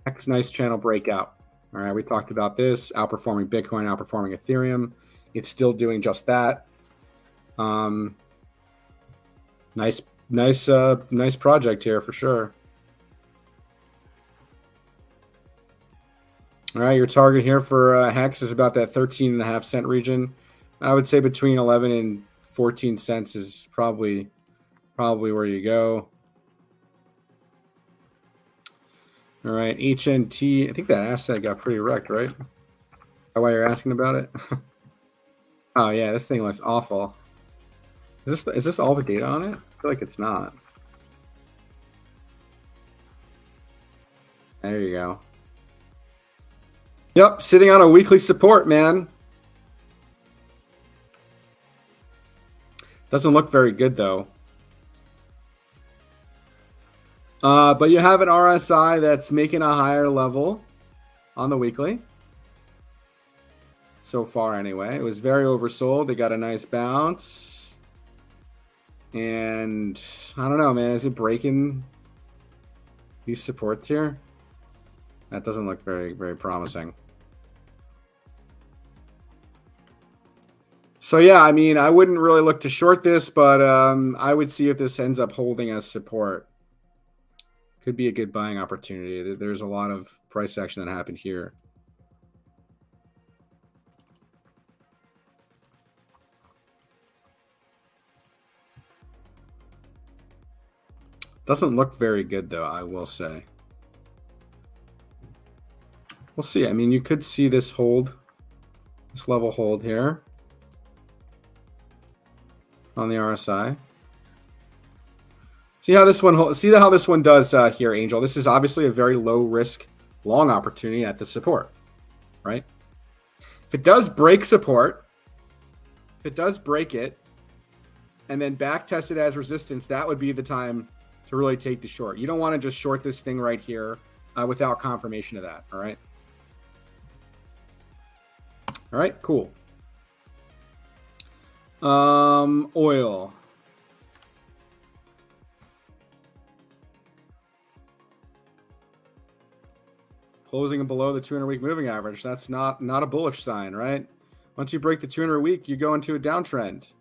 Speaker 1: X, nice channel breakout. All right, we talked about this. Outperforming Bitcoin, outperforming Ethereum. It's still doing just that. Nice project here for sure. All right, your target here for Hex is about that 13.5 cent region. I would say between 11 and 14 cents is probably where you go. All right, HNT. I think that asset got pretty wrecked, right? Is that why you're asking about it? Oh yeah, this thing looks awful. Is this all the data on it? I feel like it's not. There you go. Yep, sitting on a weekly support, man. Doesn't look very good, though. But you have an RSI that's making a higher level on the weekly. So far, anyway. It was very oversold. They got a nice bounce. And I don't know, man. Is it breaking these supports here? That doesn't look very, very promising. So yeah, I mean, I wouldn't really look to short this, but I would see if this ends up holding as support. Could be a good buying opportunity. There's a lot of price action that happened here. Doesn't look very good though, I will say. We'll see. I mean, you could see this hold, this level hold here on the RSI. See how this one, see how this one does here, Angel. This is obviously a very low risk long opportunity at the support, right? If it does break support, if it does break it, and then back test it as resistance, that would be the time to really take the short. You don't want to just short this thing right here without confirmation of that. All right. All right, cool. Oil. Closing below the 200-week moving average. That's not a bullish sign, right? Once you break the 200-week, you go into a downtrend,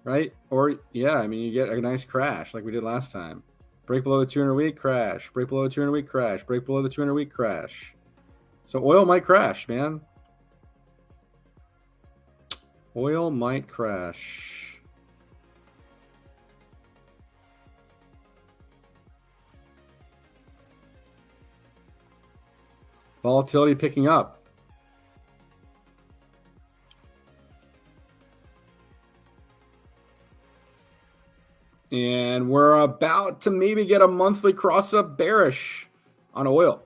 Speaker 1: right? Or yeah, I mean, you get a nice crash like we did last time. Break below the 200-week, crash. Break below the 200-week, crash. Break below the 200-week, crash. So oil might crash, man. Oil might crash. Volatility picking up. And we're about to maybe get a monthly cross-up bearish on oil.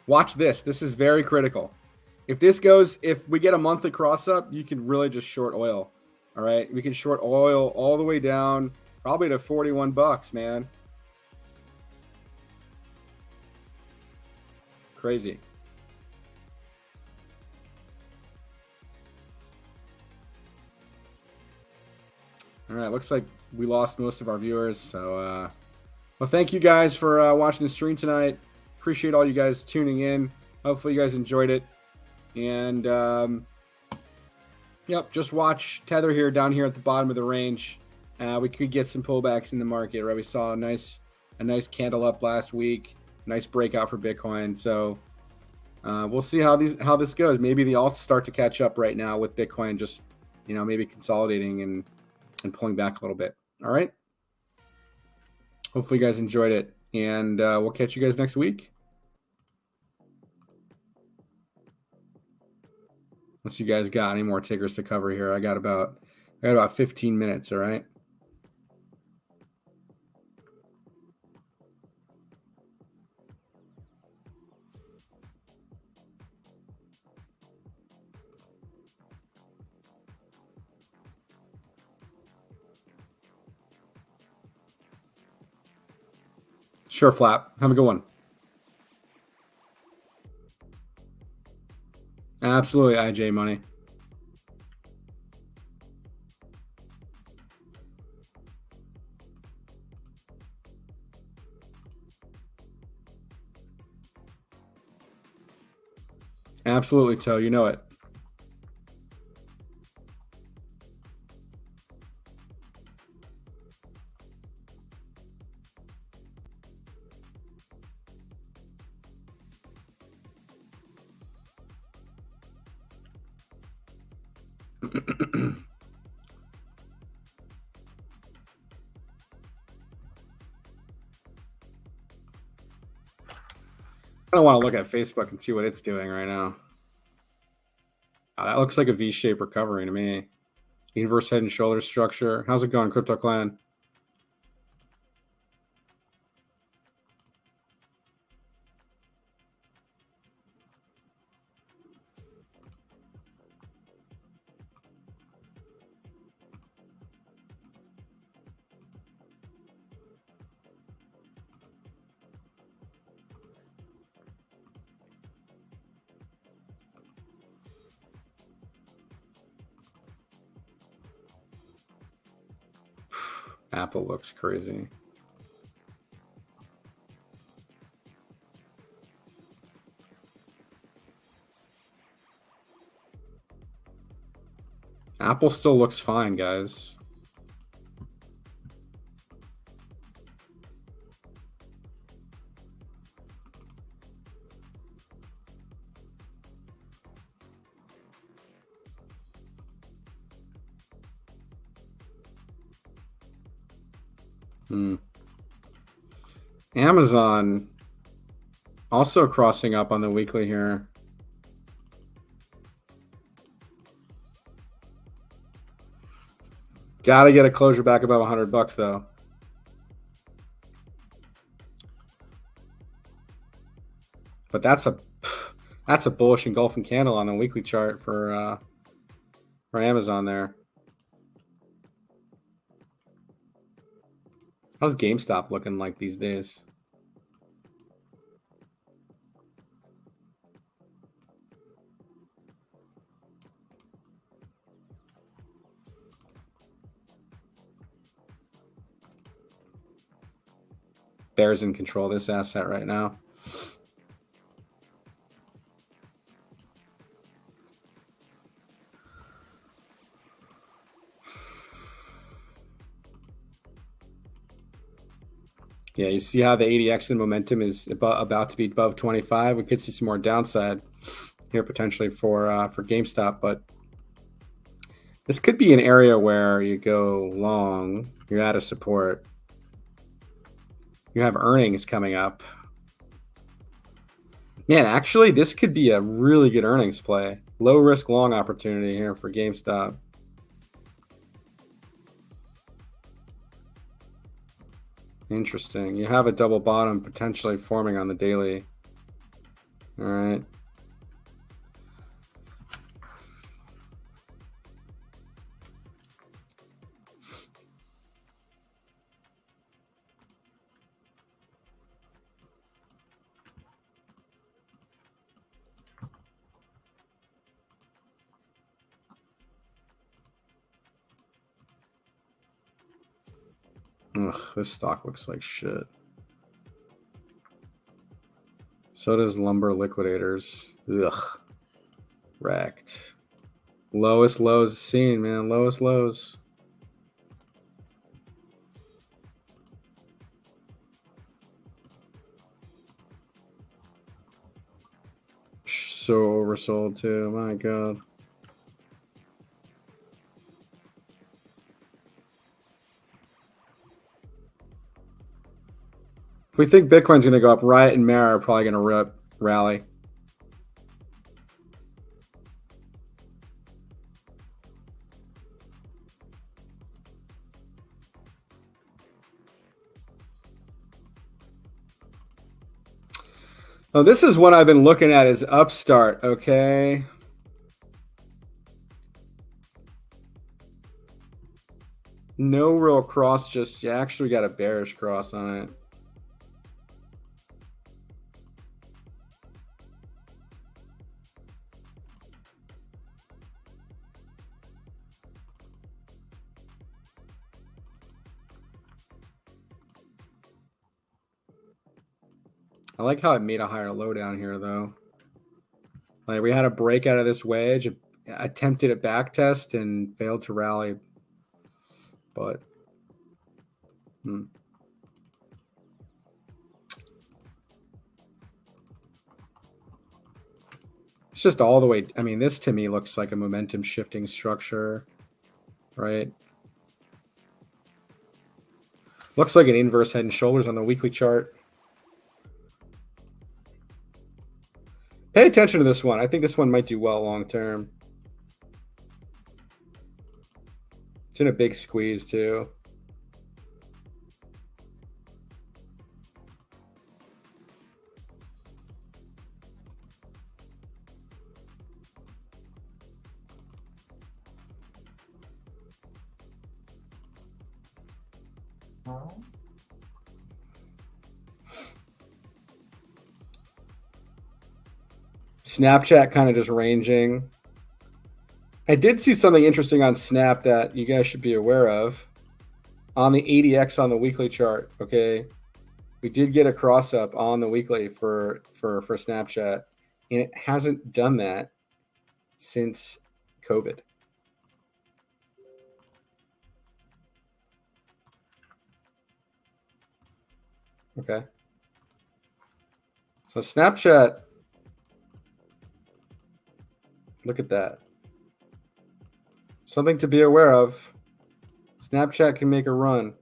Speaker 1: Watch this. This is very critical. If we get a monthly cross-up, you can really just short oil. All right. We can short oil all the way down, probably to 41 bucks, man. Crazy. All right. Looks like we lost most of our viewers. So, well, thank you guys for watching the stream tonight. Appreciate all you guys tuning in. Hopefully you guys enjoyed it. And, yep, just watch Tether here down here at the bottom of the range. We could get some pullbacks in the market, right? We saw a nice candle up last week. Nice breakout for Bitcoin. So we'll see how this goes. Maybe the alts start to catch up right now with Bitcoin just, maybe consolidating and pulling back a little bit. All right. Hopefully you guys enjoyed it, and we'll catch you guys next week. Unless you guys got any more tickers to cover here. I got about 15 minutes, all right? Sure, Flap. Have a good one. Absolutely, IJ Money. Absolutely, Toe. You know it. I don't want to look at Facebook and see what it's doing right now. That looks like a V-shaped recovery to me. Inverse head and shoulder structure. How's it going, Crypto Clan? Apple looks crazy. Apple still looks fine, guys. Amazon also crossing up on the weekly here. Got to get a closure back above $100 though. But that's a bullish engulfing candle on the weekly chart for Amazon there. How's GameStop looking like these days? Bears in control of this asset right now. Yeah, you see how the ADX in momentum is about to be above 25. We could see some more downside here potentially for GameStop, but this could be an area where you go long. You're out of support. You have earnings coming up. Man, actually, this could be a really good earnings play. Low risk, long opportunity here for GameStop. Interesting. You have a double bottom potentially forming on the daily. All right. Ugh, this stock looks like shit. So does Lumber Liquidators. Ugh. Wrecked. Lowest lows seen, man. Lowest lows. So oversold too. My God. If we think Bitcoin's going to go up, Riot and Mara are probably going to rally. Oh, this is what I've been looking at is Upstart, okay? No real cross, just you actually got a bearish cross on it. I like how it made a higher low down here, though. Like we had a break out of this wedge, attempted a back test and failed to rally. But it's just all the way. I mean, this to me looks like a momentum shifting structure, right? Looks like an inverse head and shoulders on the weekly chart. Pay attention to this one. I think this one might do well long term. It's in a big squeeze too. Snapchat kind of just ranging. I did see something interesting on Snap that you guys should be aware of. On the ADX on the weekly chart, okay, we did get a cross up on the weekly for Snapchat, and it hasn't done that since COVID. Okay. So Snapchat, look at that. Something to be aware of. Snapchat can make a run.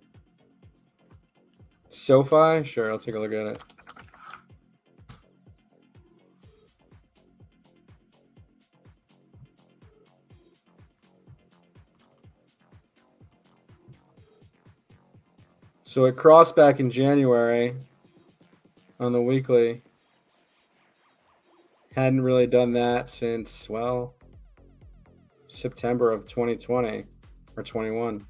Speaker 1: SoFi? Sure, I'll take a look at it. So it crossed back in January on the weekly. Hadn't really done that since, well, September of 2020 or 21.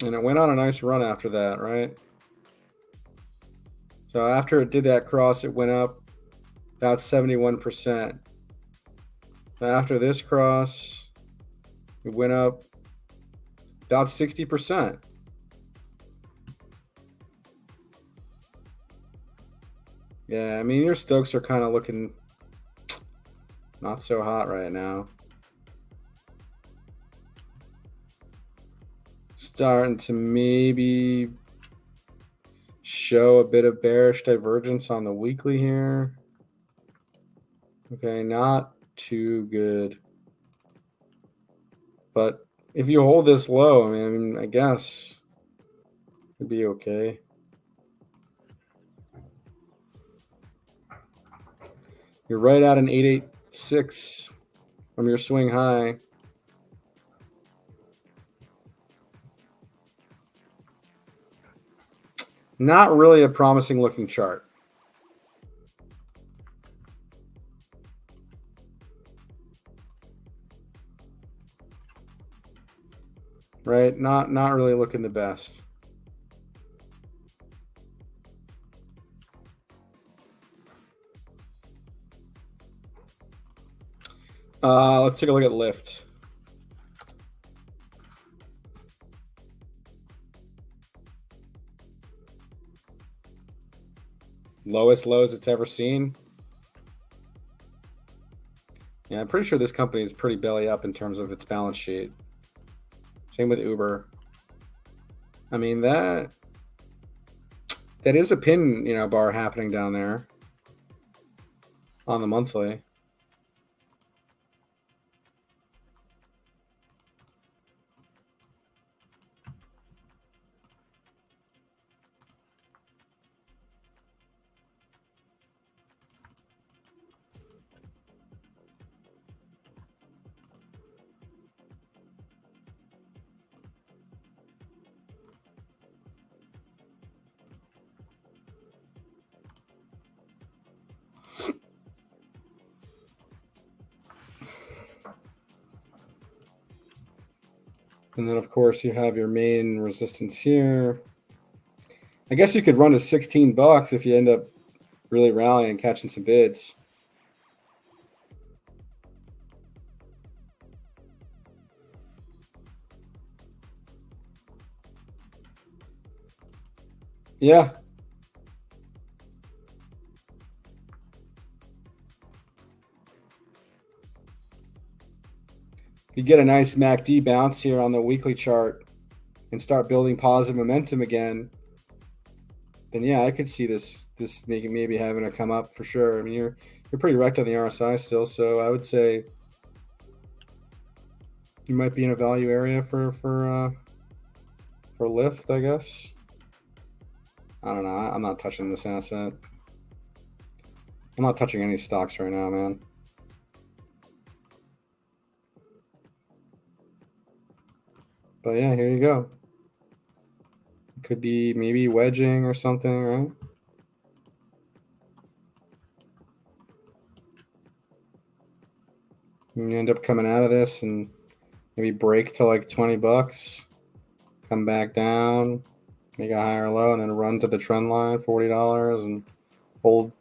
Speaker 1: And it went on a nice run after that, right? So after it did that cross, it went up about 71%. After this cross, it went up about 60%. Yeah, I mean, your Stokes are kind of looking not so hot right now. Starting to maybe show a bit of bearish divergence on the weekly here. Okay, not too good. But if you hold this low, I mean, I guess it'd be okay. You're right at an 886 from your swing high. Not really a promising looking chart. Right? Not really looking the best. Let's take a look at Lyft. Lowest lows it's ever seen. Yeah, I'm pretty sure this company is pretty belly up in terms of its balance sheet. Same with Uber. I mean, that is a pin, bar happening down there on the monthly. And then, of course, you have your main resistance here. I guess you could run to 16 bucks if you end up really rallying and catching some bids. Yeah. You get a nice MACD bounce here on the weekly chart and start building positive momentum again, then yeah, I could see this maybe having to come up for sure. I mean, you're pretty wrecked on the RSI still, so I would say you might be in a value area for Lyft, I guess. I don't know. I'm not touching this asset. I'm not touching any stocks right now, man. But yeah, here you go. Could be maybe wedging or something, right? You end up coming out of this and maybe break to like 20 bucks, come back down, make a higher low, and then run to the trend line, $40, and hold,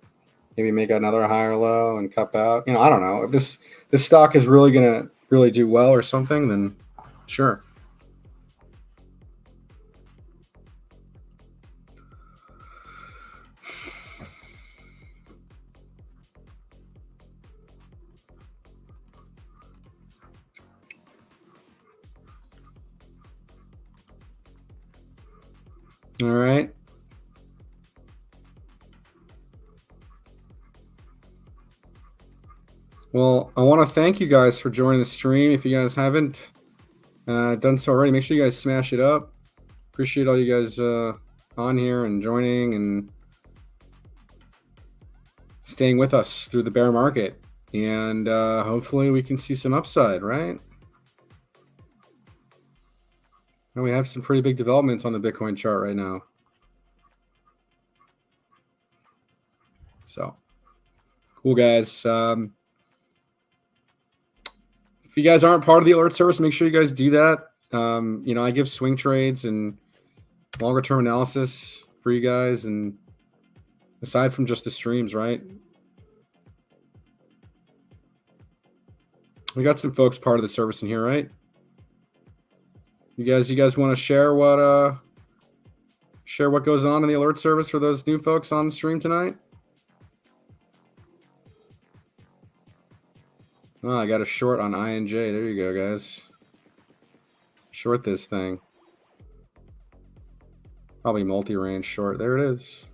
Speaker 1: maybe make another higher low and cup out. I don't know. If this stock is really gonna do well or something, then sure. All right. Well, I want to thank you guys for joining the stream. If you guys haven't done so already, make sure you guys smash it up. Appreciate all you guys on here and joining and staying with us through the bear market. And hopefully we can see some upside, right? And we have some pretty big developments on the Bitcoin chart right now. So cool, guys. If you guys aren't part of the alert service, make sure you guys do that. You know, I give swing trades and longer term analysis for you guys, and aside from just the streams, right? We got some folks part of the service in here, right? You guys want to share what goes on in the alert service for those new folks on the stream tonight? Oh, I got a short on INJ. There you go, guys. Short this thing. Probably multi-range short. There it is.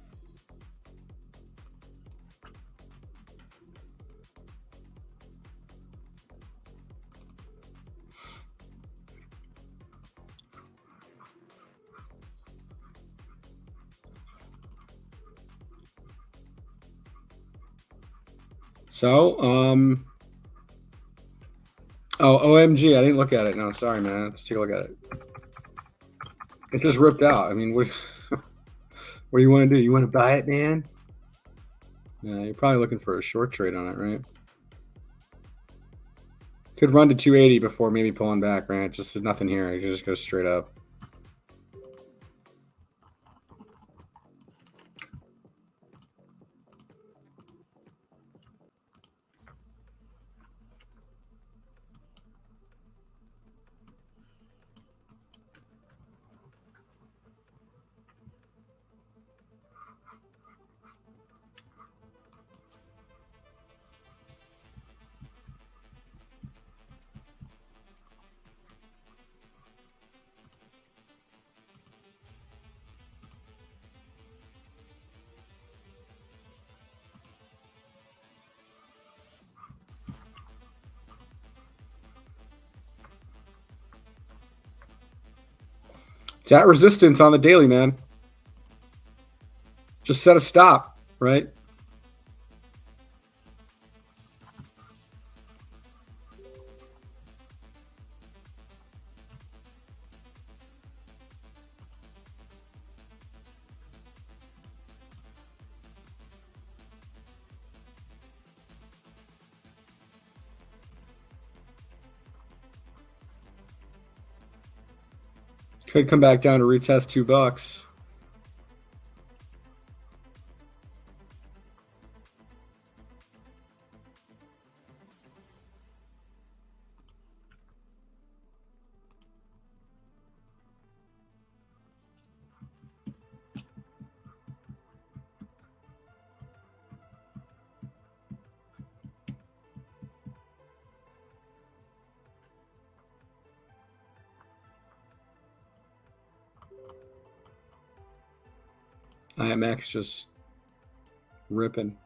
Speaker 1: So, oh, OMG, I didn't look at it. No, sorry, man. Let's take a look at it. It just ripped out. I mean, what do you want to do? You want to buy it, man? Yeah, you're probably looking for a short trade on it, right? Could run to 280 before maybe pulling back, right? Just nothing here. It could just go straight up. It's at resistance on the daily, man. Just set a stop, right? Could come back down to retest $2. IMX just ripping.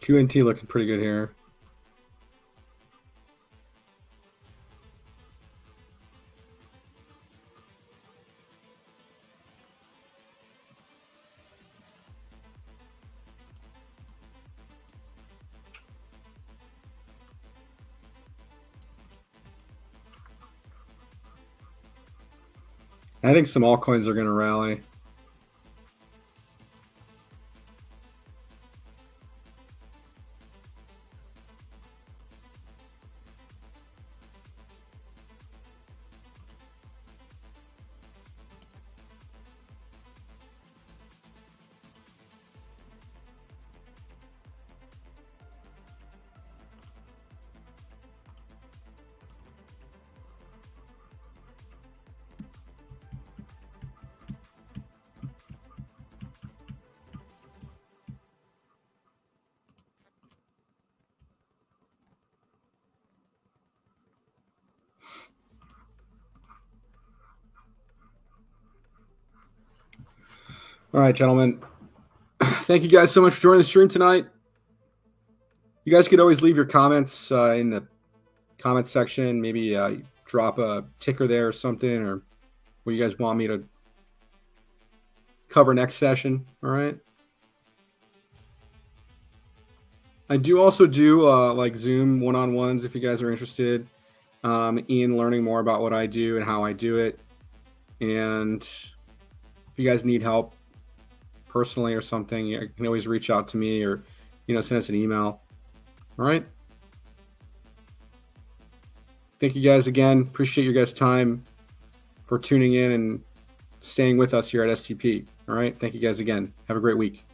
Speaker 1: QNT looking pretty good here. I think some altcoins are going to rally. All right, gentlemen. Thank you guys so much for joining the stream tonight. You guys could always leave your comments in the comments section. Maybe drop a ticker there or something, or what you guys want me to cover next session. All right. I do also do like Zoom one-on-ones if you guys are interested in learning more about what I do and how I do it. And if you guys need help personally or something, you can always reach out to me or, send us an email. All right. Thank you guys again. Appreciate your guys' time for tuning in and staying with us here at STP. All right. Thank you guys again. Have a great week.